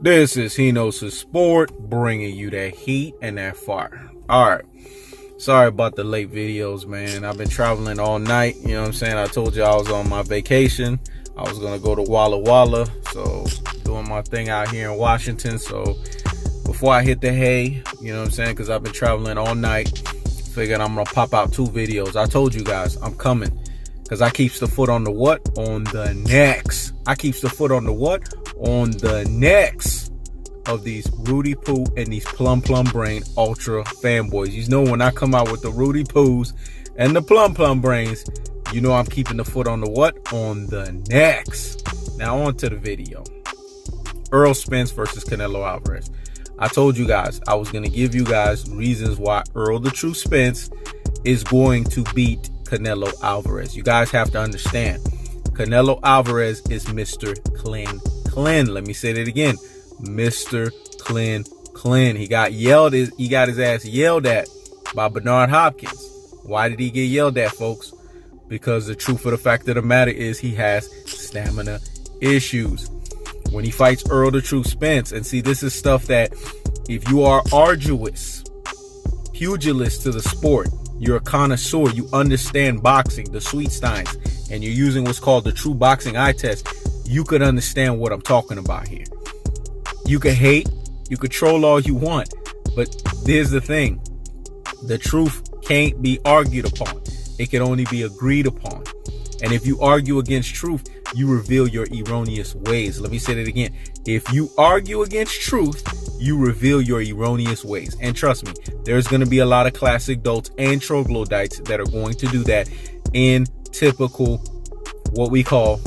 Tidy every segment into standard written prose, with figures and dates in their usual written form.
This is He Knows His Sport, bringing you that heat and that fire. All right. Sorry about the late videos, man. I've been traveling all night. You know what I'm saying? I told you I was on my vacation. I was going to go to Walla Walla. So, doing my thing out here in Washington. So, before I hit the hay, you know what I'm saying? Because I've been traveling all night. Figured I'm going to pop out 2 videos. I told you guys, I'm coming. Because I keeps the foot on the what? On the necks. I keeps the foot on the what? On the necks of these Rudy Poo and these Plum Brain Ultra fanboys. You know, when I come out with the Rudy Poos and the Plum Brains, you know I'm keeping the foot on the what? On the necks. Now on to the video. Errol Spence versus Canelo Alvarez. I told you guys I was going to give you guys reasons why Errol the True Spence is going to beat Canelo Alvarez. You guys have to understand, Canelo Alvarez is Mr. Clean. Let me say that again. Mr. Clean. He got his ass yelled at by Bernard Hopkins. Why did he get yelled at, folks? Because the truth of the fact of the matter is he has stamina issues. When he fights Errol the True Spence, and see, this is stuff that if you are arduous pugilist to the sport, you're a connoisseur, you understand boxing, the sweet steins, and you're using what's called the true boxing eye test, you could understand what I'm talking about here. You could hate, you could troll all you want, but here's the thing. The truth can't be argued upon. It can only be agreed upon. And if you argue against truth, you reveal your erroneous ways. Let me say that again. If you argue against truth, you reveal your erroneous ways. And trust me, there's going to be a lot of classic dolts and troglodytes that are going to do that in typical, what we call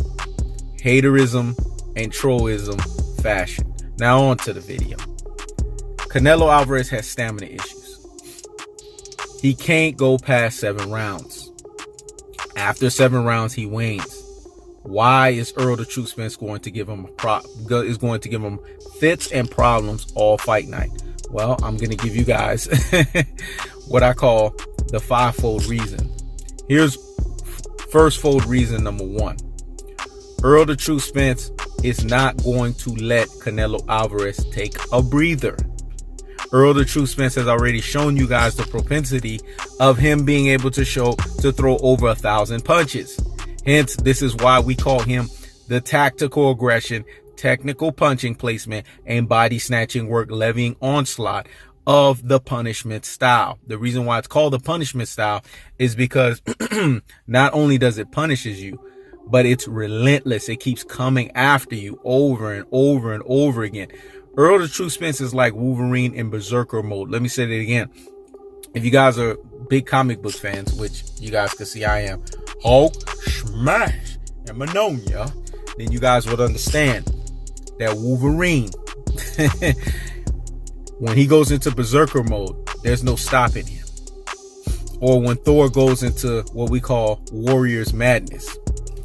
haterism and trollism fashion. Now on to the video. Canelo Alvarez has stamina issues. He can't go past 7 rounds. After 7 rounds, he wanes. Why is Errol the True Spence going to give him fits and problems all fight night? Well, I'm going to give you guys what I call the 5-fold reason. Here's first fold reason number 1. Errol the True Spence is not going to let Canelo Alvarez take a breather. Errol the True Spence has already shown you guys the propensity of him being able to throw over 1,000 punches. Hence, this is why we call him the tactical aggression, technical punching placement, and body snatching work levying onslaught of the punishment style. The reason why it's called the punishment style is because not only does it punishes you, but it's relentless. It keeps coming after you over and over and over again. Errol the True Spence is like Wolverine in berserker mode. Let me say that again. If you guys are big comic book fans, which you guys can see I am, Hulk, Smash, and Manonia, then you guys would understand that Wolverine, when he goes into berserker mode, there's no stopping him. Or when Thor goes into what we call Warrior's Madness.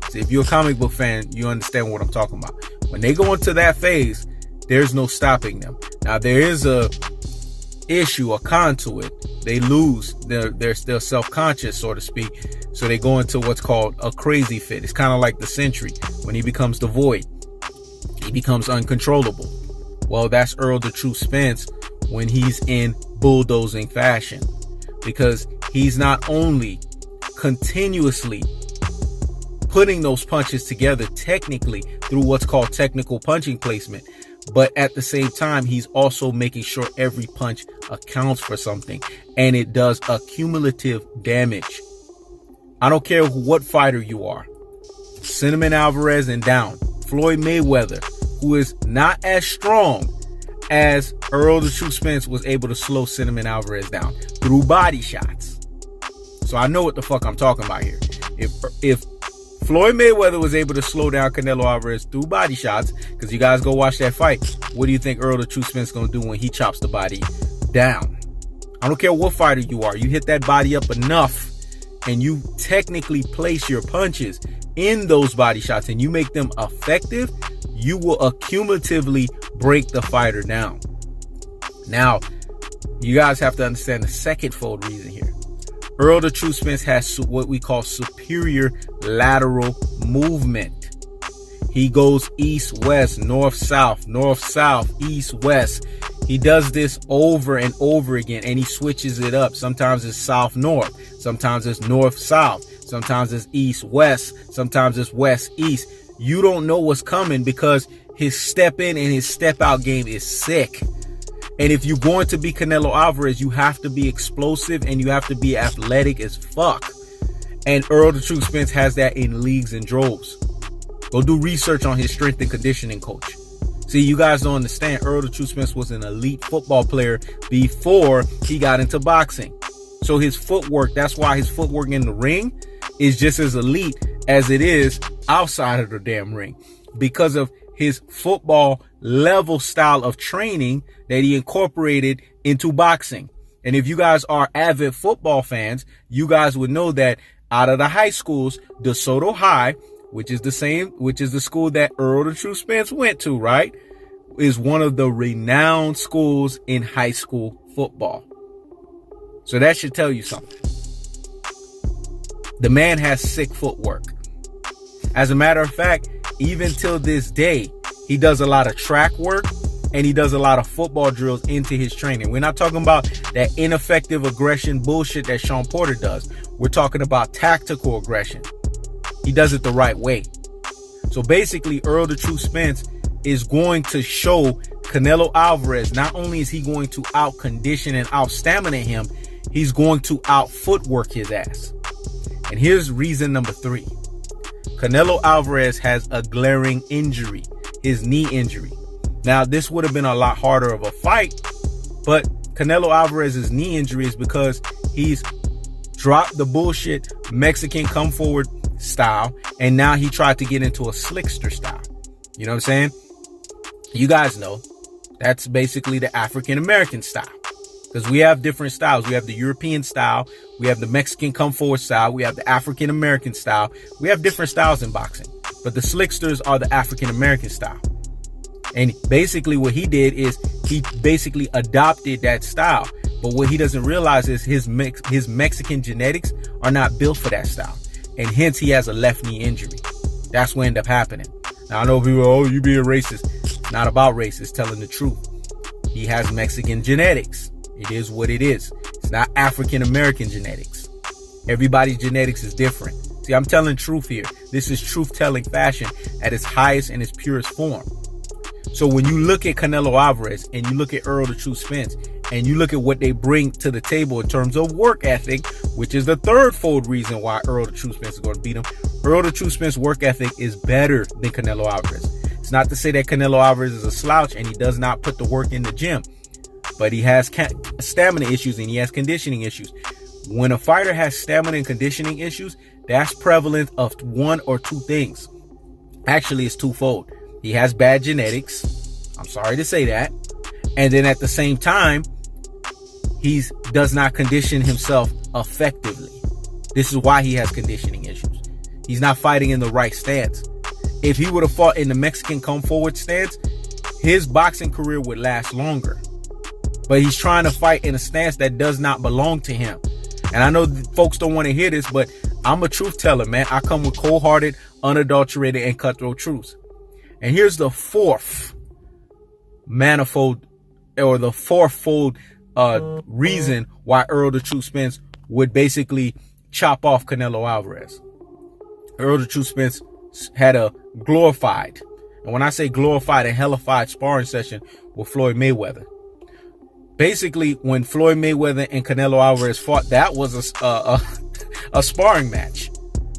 So if you're a comic book fan, you understand what I'm talking about. When they go into that phase, there's no stopping them. Now, there is a issue, a con to it. They lose, they're still self-conscious, so to speak. So they go into what's called a crazy fit. It's kind of like the Sentry. When he becomes the Void, he becomes uncontrollable. Well, that's Errol the True Spence when he's in bulldozing fashion, because he's not only continuously putting those punches together technically through what's called technical punching placement, but at the same time, he's also making sure every punch accounts for something, and it does a cumulative damage. I don't care what fighter you are, Cinnamon Alvarez and down, Floyd Mayweather, who is not as strong as Errol the True Spence was able to slow Cinnamon Alvarez down through body shots. So I know what the fuck I'm talking about here. If Floyd Mayweather was able to slow down Canelo Alvarez through body shots, because you guys go watch that fight, what do you think Errol the True Spence is going to do when he chops the body down? I don't care what fighter you are. You hit that body up enough and you technically place your punches in those body shots and you make them effective, you will accumulatively break the fighter down. Now, you guys have to understand the second fold reason here. Errol the True Spence has what we call superior lateral movement. He goes east, west, north, south, east, west. He does this over and over again, and he switches it up. Sometimes it's south, north. Sometimes it's north, south. Sometimes it's east, west. Sometimes it's west, east. You don't know what's coming because his step in and his step out game is sick. And if you're going to be Canelo Alvarez, you have to be explosive and you have to be athletic as fuck. And Errol the Truth Spence has that in leagues and droves. Go do research on his strength and conditioning coach. See, you guys don't understand. Errol the Truth Spence was an elite football player before he got into boxing. So his footwork, that's why his footwork in the ring is just as elite as it is outside of the damn ring. Because of his football level style of training that he incorporated into boxing. And if you guys are avid football fans, you guys would know that out of the high schools, DeSoto High, which is the school that Errol the Truth Spence went to, right, is one of the renowned schools in high school football. So that should tell you something. The man has sick footwork. As a matter of fact, even till this day, he does a lot of track work and he does a lot of football drills into his training. We're not talking about that ineffective aggression bullshit that Sean Porter does. We're talking about tactical aggression. He does it the right way. So basically, Errol the Truth Spence is going to show Canelo Alvarez, not only is he going to out condition and out stamina him, he's going to out footwork his ass. And here's reason number 3. Canelo Alvarez has a glaring injury, his knee injury. Now, this would have been a lot harder of a fight, but Canelo Alvarez's knee injury is because he's dropped the bullshit Mexican come forward style, and now he tried to get into a slickster style. You know what I'm saying? You guys know that's basically the African American style, because we have different styles. We have the European style, we have the Mexican come forward style, we have the African American style. We have different styles in boxing, but the slicksters are the African American style. And basically what he did is he basically adopted that style. But what he doesn't realize is his Mexican genetics are not built for that style. And hence he has a left knee injury. That's what ended up happening. Now I know people, oh, you being racist. It's not about race, it's telling the truth. He has Mexican genetics. It is what it is. It's not African American genetics. Everybody's genetics is different. See, I'm telling truth here. This is truth-telling fashion at its highest and its purest form. So when you look at Canelo Alvarez and you look at Errol the Truth Spence and you look at what they bring to the table in terms of work ethic, which is the third-fold reason why Errol the Truth Spence is going to beat him, Errol the Truth Spence work ethic is better than Canelo Alvarez. It's not to say that Canelo Alvarez is a slouch and he does not put the work in the gym, but he has stamina issues and he has conditioning issues. When a fighter has stamina and conditioning issues, that's prevalent of one or two things. Actually, it's twofold. He has bad genetics. I'm sorry to say that. And then at the same time, he does not condition himself effectively. This is why he has conditioning issues. He's not fighting in the right stance. If he would have fought in the Mexican come forward stance, his boxing career would last longer. But he's trying to fight in a stance that does not belong to him. And I know folks don't want to hear this, but I'm a truth teller, man. I come with cold-hearted, unadulterated, and cutthroat truths. And here's the fourth manifold or the fourfold reason why Errol the Truth Spence would basically chop off Canelo Alvarez. Errol the Truth Spence had a glorified, and when I say glorified, a hellified sparring session with Floyd Mayweather. Basically, when Floyd Mayweather and Canelo Alvarez fought, that was a sparring match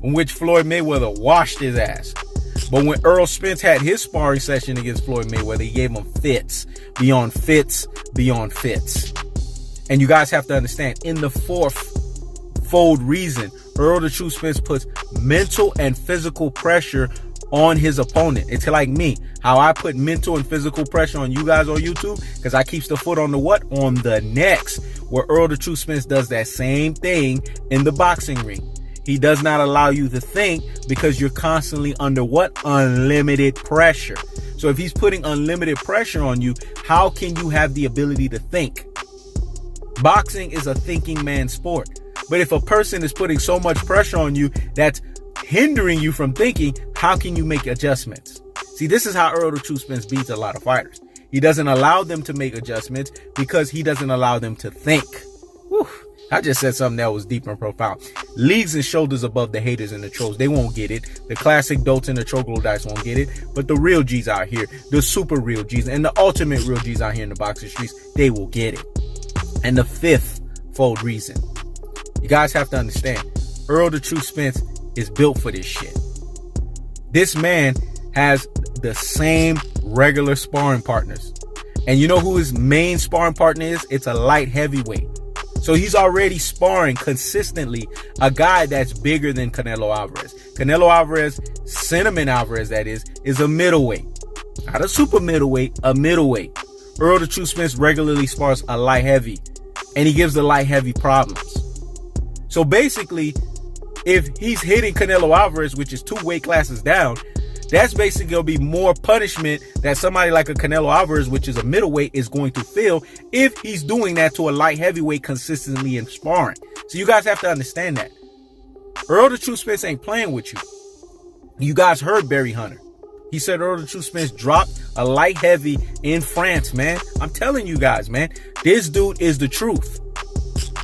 in which Floyd Mayweather washed his ass. But when Errol Spence had his sparring session against Floyd Mayweather, he gave him fits, beyond fits, beyond fits. And you guys have to understand, in the fourth-fold reason, Errol the Truth Spence puts mental and physical pressure on his opponent. It's like me, how I put mental and physical pressure on you guys on YouTube, because I keeps the foot on the what? On the necks, where Errol the Truth Spence does that same thing in the boxing ring. He does not allow you to think because you're constantly under what? Unlimited pressure. So if he's putting unlimited pressure on you, how can you have the ability to think? Boxing is a thinking man's sport. But if a person is putting so much pressure on you that's hindering you from thinking, how can you make adjustments? See, this is how Errol the Truth Spence beats a lot of fighters. He doesn't allow them to make adjustments because he doesn't allow them to think. Whew. I just said something that was deep and profound. Leagues and shoulders above the haters and the trolls. They won't get it. The classic dolts and the troglodytes won't get it. But the real G's out here, the super real G's, and the ultimate real G's out here in the boxing streets, they will get it. And the fifth fold reason. You guys have to understand, Errol the Truth Spence is built for this shit. This man has the same regular sparring partners. And you know who his main sparring partner is? It's a light heavyweight. So he's already sparring consistently a guy that's bigger than Canelo Alvarez. Canelo Alvarez, Cinnamon Alvarez that is a middleweight. Not a super middleweight, a middleweight. Errol the Truth Spence regularly spars a light heavy. And he gives the light heavy problems. So basically, if he's hitting Canelo Alvarez, which is 2 weight classes down, that's basically going to be more punishment that somebody like a Canelo Alvarez, which is a middleweight, is going to feel if he's doing that to a light heavyweight consistently in sparring. So you guys have to understand that. Errol the Truth Spence ain't playing with you. You guys heard Barry Hunter. He said Errol the Truth Spence dropped a light heavy in France, man. I'm telling you guys, man. This dude is the truth.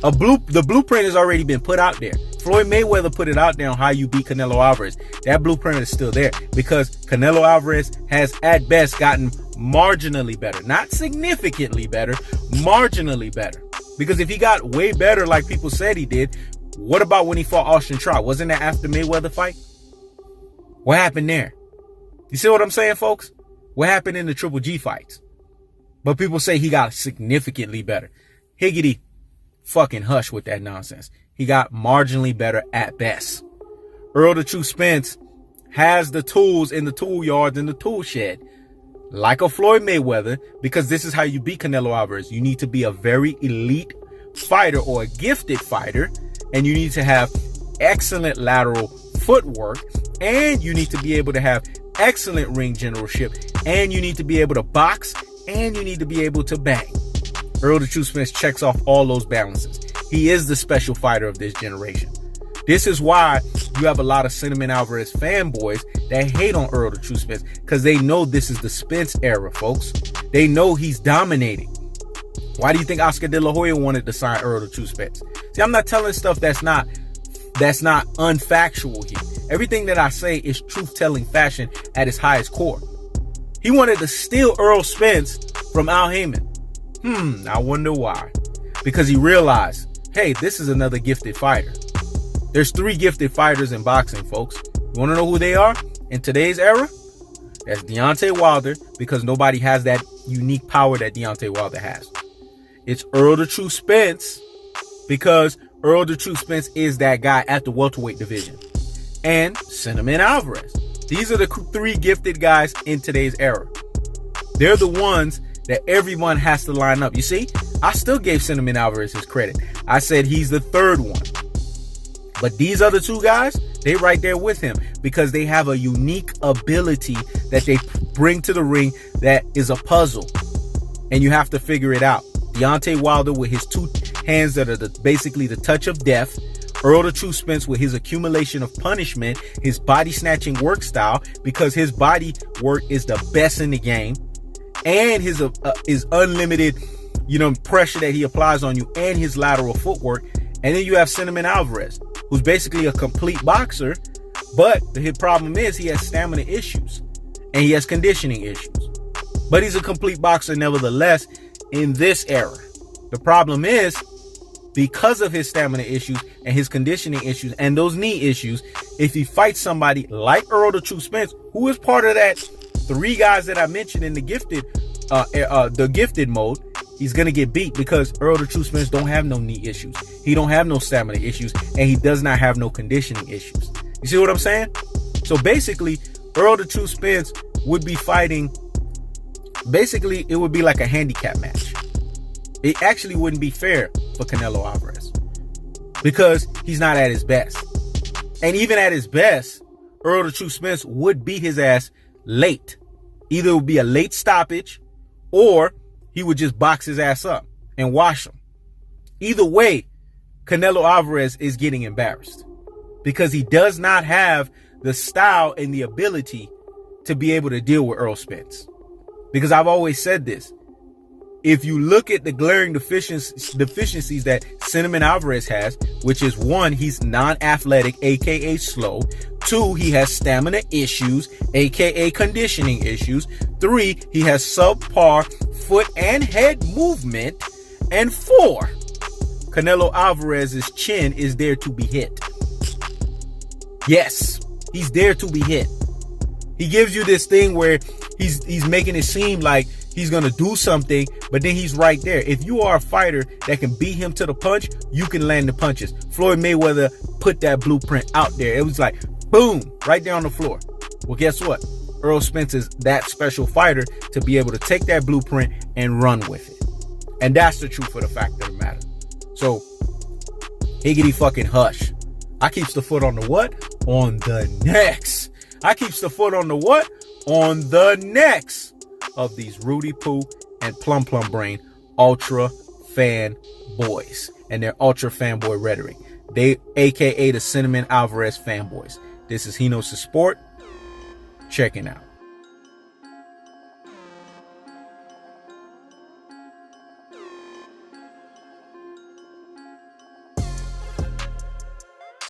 The blueprint has already been put out there. Floyd Mayweather put it out there on how you beat Canelo Alvarez. That blueprint is still there because Canelo Alvarez has at best gotten marginally better. Not significantly better, marginally better. Because if he got way better like people said he did, what about when he fought Austin Trout? Wasn't that after Mayweather fight? What happened there? You see what I'm saying, folks? What happened in the Triple G fights? But people say he got significantly better. Higgity fucking hush with that nonsense. He got marginally better at best. Errol the Truth Spence has the tools in the tool yard and the tool shed. Like a Floyd Mayweather, because this is how you beat Canelo Alvarez. You need to be a very elite fighter or a gifted fighter. And you need to have excellent lateral footwork. And you need to be able to have excellent ring generalship. And you need to be able to box. And you need to be able to bang. Errol the Truth Spence checks off all those balances. He is the special fighter of this generation. This is why you have a lot of Cinnamon Alvarez fanboys that hate on Errol the Truth Spence, because they know this is the Spence era, folks. They know he's dominating. Why do you think Oscar De La Hoya wanted to sign Errol the Truth Spence? See, I'm not telling stuff that's not unfactual here. Everything that I say is truth-telling fashion at its highest core. He wanted to steal Errol Spence from Al Heyman. I wonder why. Because he realized, hey, this is another gifted fighter. There's 3 gifted fighters in boxing, folks. You want to know who they are in today's era? That's Deontay Wilder, because nobody has that unique power that Deontay Wilder has. It's Errol the Truth Spence, because Errol the Truth Spence is that guy at the welterweight division. And Cinnamon Alvarez. These are the 3 gifted guys in today's era. They're the ones that everyone has to line up. You see, I still gave Cinnamon Alvarez his credit. I said he's the 3rd one. But these other 2 guys, they right there with him because they have a unique ability that they bring to the ring that is a puzzle. And you have to figure it out. Deontay Wilder with his 2 hands that are basically the touch of death. Errol the Truth Spence with his accumulation of punishment, his body snatching work style, because his body work is the best in the game. And his unlimited, pressure that he applies on you, and his lateral footwork. And then you have Cinnamon Alvarez, who's basically a complete boxer, but the problem is he has stamina issues and he has conditioning issues. But he's a complete boxer nevertheless in this era. The problem is, because of his stamina issues and his conditioning issues and those knee issues, if he fights somebody like Errol the Truth Spence, who is part of that 3 guys that I mentioned in the gifted mode, he's gonna get beat because Errol the Truth Spence don't have no knee issues. He don't have no stamina issues, and he does not have no conditioning issues. You see what I'm saying? So basically, Errol the Truth Spence would be fighting. Basically, it would be like a handicap match. It actually wouldn't be fair for Canelo Alvarez because he's not at his best. And even at his best, Errol the Truth Spence would beat his ass late. Either it would be a late stoppage or he would just box his ass up and wash him. Either way, Canelo Alvarez is getting embarrassed. because he does not have the style and the ability to be able to deal with Errol Spence. Because I've always said this. If you look at the glaring deficiencies that Cinnamon Alvarez has, which is 1, he's non-athletic, aka slow. 2, he has stamina issues, aka conditioning issues. 3, he has subpar foot and head movement. And 4, Canelo Alvarez's chin is there to be hit. Yes, he's there to be hit. He gives you this thing where he's making it seem like he's going to do something, but then he's right there. If you are a fighter that can beat him to the punch, you can land the punches. Floyd Mayweather put that blueprint out there. It was like, boom, right there on the floor. Well, guess what? Errol Spence is that special fighter to be able to take that blueprint and run with it. And that's the truth of the fact of the matter. So, higgity fucking hush. I keeps the foot on the what? On the necks. I keeps the foot on the what? On the necks of these Rudy Poo and Plum Brain ultra fan boys and their ultra fanboy rhetoric. They, aka the Cinnamon Alvarez fanboys. This is He Knows the Sport. Checking out.